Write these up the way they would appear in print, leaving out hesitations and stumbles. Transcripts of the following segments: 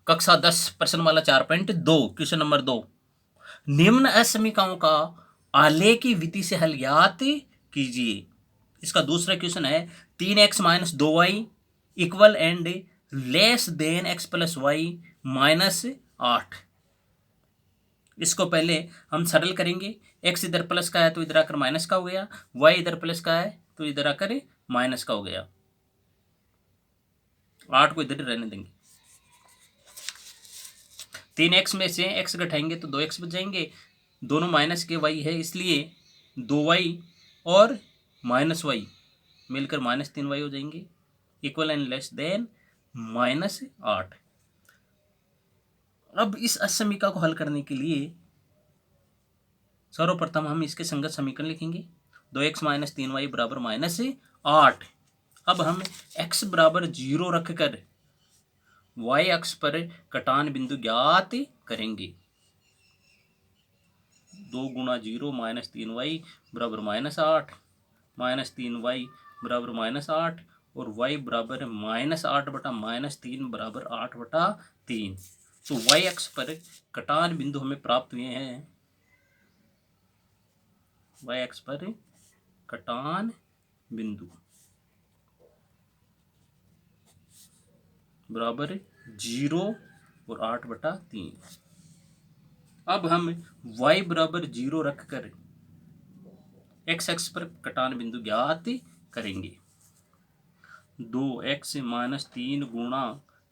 कक्षा 10 प्रश्न वाला 4.2 क्वेश्चन नंबर 2। निम्न असमीकरणों का आलेखी विधि से हल ज्ञात कीजिए। इसका दूसरा क्वेश्चन है 3x-2y equal and less than x plus y -8। इसको पहले हम सरल करेंगे। x इधर प्लस का है तो इधर आकर माइनस का हो गया, y इधर प्लस का है तो इधर आकर माइनस का हो गया। 8 को इधर रहने देंगे। 3x में से x घटाएंगे तो 2x बच जाएंगे। दोनों माइनस के y है इसलिए 2y और -y मिलकर -3y हो जाएंगे। Equal and less then -8। अब इस असमीकरण को हल करने के लिए सर्वप्रथम हम इसके संगत समीकरण लिखेंगे। 2x - 3y बराबर -8। अब हम x बराबर 0 रखकर y अक्ष पर कटान बिंदु ज्ञात करेंगे। 2 गुणा 0 -3y बराबर -8, -3y बराबर -8 और y बराबर -8 बटा -3 बराबर 8/3। तो y अक्ष पर कटान बिंदु हमें प्राप्त हुए हैं। y अक्ष पर कटान बिंदु बराबर 0 और 8/3। अब हम y बराबर 0 रखकर x अक्ष पर कटान बिंदु ज्ञात करेंगे। 2x - 3 गुणा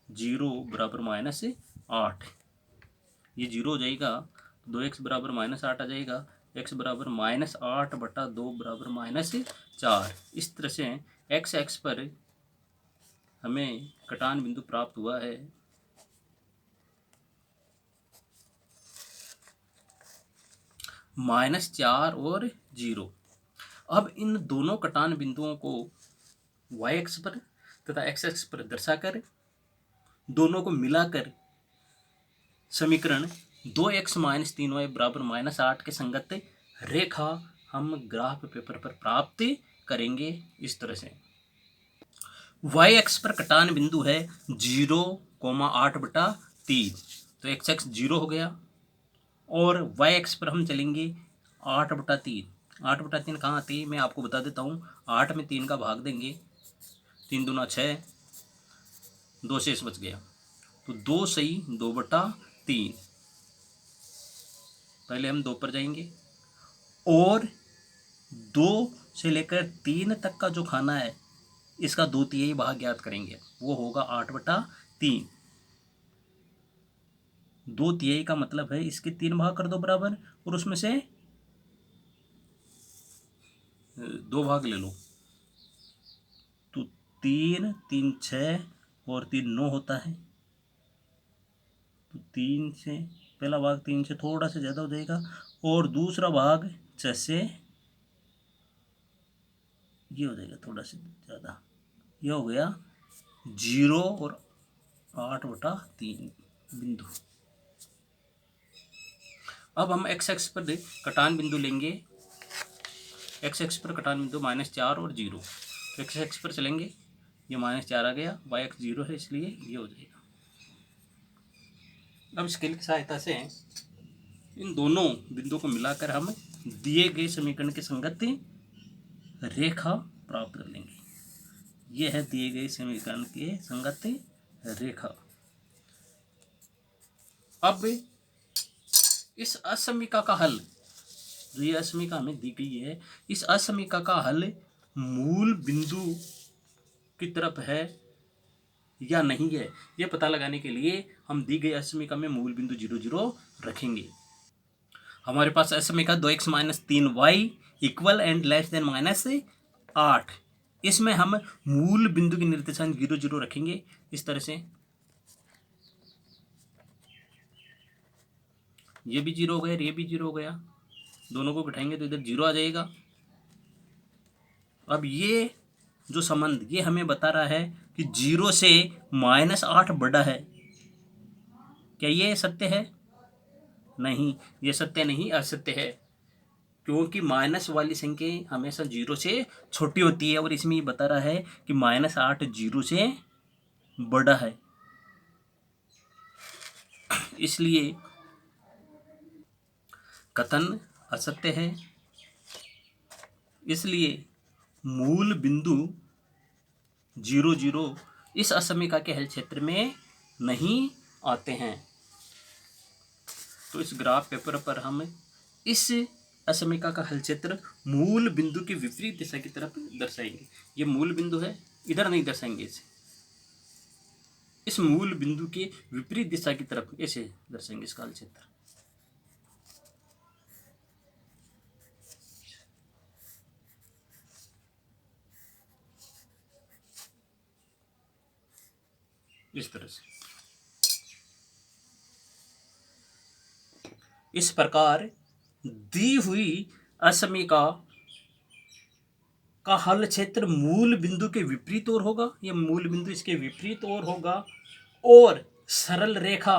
0 बराबर -8। ये 0 हो जाएगा, 2x बराबर -8 आ जाएगा। x बराबर -8/2 बराबर -4। इस तरह से x अक्ष पर हमें कटान बिंदु प्राप्त हुआ है। -4 और 0। अब इन दोनों कटान बिंदुओं को y अक्ष पर तथा x अक्ष पर दर्शाकर दोनों को मिलाकर समीकरण 2x - 3y बराबर -8 के संगत रेखा हम ग्राफ पेपर पर प्राप्त करेंगे। इस तरह से y अक्ष पर कटान बिंदु है 0, 8/3। तो x अक्ष 0 हो गया और y अक्ष पर हम चलेंगे 8/3। 8/3 कहाँ आती है मैं आपको बता देता हूँ। 8 में 3 का भाग देंगे, 3 दूना 6, 2 शेष बच गया। तो 2 सही 2/3। पहले हम 2 पर जाएंगे और 2 से लेकर 3 तक का जो खाना है इसका 2/3 भाग ज्ञात करेंगे। वो होगा 8/3। 2/3 का मतलब है इसके 3 भाग कर दो बराबर और उसमें से 2 भाग ले लो। तो 3, 3 6 और 3 9 होता है। तो 3 से पहला भाग 3 से थोड़ा सा ज़्यादा हो जाएगा और दूसरा भाग 6 से ये हो जाएगा थोड़ा सा ज़्यादा। ये हो गया 0 और 8/3 बिंदु। अब हम x अक्ष पर कटान बिंदु लेंगे। x अक्ष पर कटान बिंदु -4 और 0। तो x अक्ष पर चलेंगे, ये -4 आ गया, y अक्ष 0 है इसलिए ये हो जाएगा। अब स्केल की सहायता से इन दोनों बिंदुओं को मिलाकर हम दिए गए समीकरण के संगत रेखा प्राप्त कर लेंगे। यह है दिए गए समीकरण के संगत रेखा। अब इस असमीकरण का हल, जो ये असमीकरण हमें दी गई है, इस असमीकरण का हल मूल बिंदु की तरफ है या नहीं है, यह पता लगाने के लिए हम दी गई असमीकरण में मूल बिंदु 0, 0 रखेंगे। हमारे पास असमीकरण 2x - 3y equal and less then -8। इसमें हम मूल बिंदु की निर्देशांक 0, 0 रखेंगे। इस तरह से ये भी 0 हो गया, ये भी 0 हो गया। दोनों को घटाएंगे तो इधर 0 आ जाएगा। अब ये जो संबंध ये हमें बता रहा है कि 0 से -8 बड़ा है। क्या ये सत्य है? नहीं, ये सत्य नहीं, असत्य है। क्योंकि माइनस वाली संख्या हमेशा 0 से छोटी होती है और इसमें ये बता रहा है कि -8 0 से बड़ा है। इसलिए कथन असत्य है। इसलिए मूल बिंदु 0, 0 इस असमीका के हल क्षेत्र में नहीं आते हैं। तो इस ग्राफ पेपर पर हम इस असमीका का हल क्षेत्र मूल बिंदु के विपरीत दिशा की तरफ दर्शाएंगे। ये मूल बिंदु है, इधर नहीं दर्शाएंगे इसे, इस मूल बिंदु के विपरीत दिशा की तरफ ऐसे दर्शाएंगे इसका हल क्षेत्र। इस तरह से। इस प्रकार दी हुई असमीका का हल क्षेत्र मूल बिंदु के विपरीत ओर होगा, यह मूल बिंदु इसके विपरीत ओर होगा, और सरल रेखा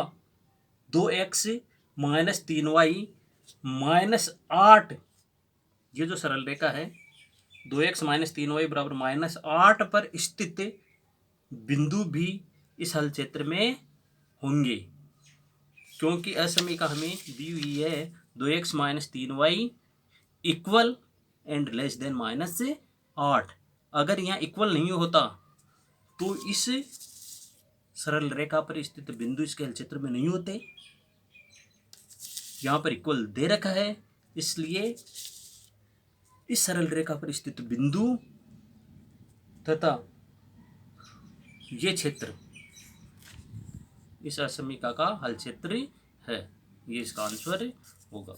2x - 3y -8, ये जो सरल रेखा है 2x - 3y बराबर -8 पर स्थित बिंदु भी इस हल क्षेत्र में होंगे, क्योंकि असमीका हमें दी हुई है 2x - 3y equal and less then -8। अगर यहाँ इक्वल नहीं होता तो इस सरल रेखा पर स्थित बिंदु इसके हल क्षेत्र में नहीं होते। यहाँ पर इक्वल दे रखा है, इसलिए इस सरल रेखा पर स्थित बिंदु तथा ये क्षेत्र इस असमीका का हल क्षेत्र है। ये इसका आंसर होगा।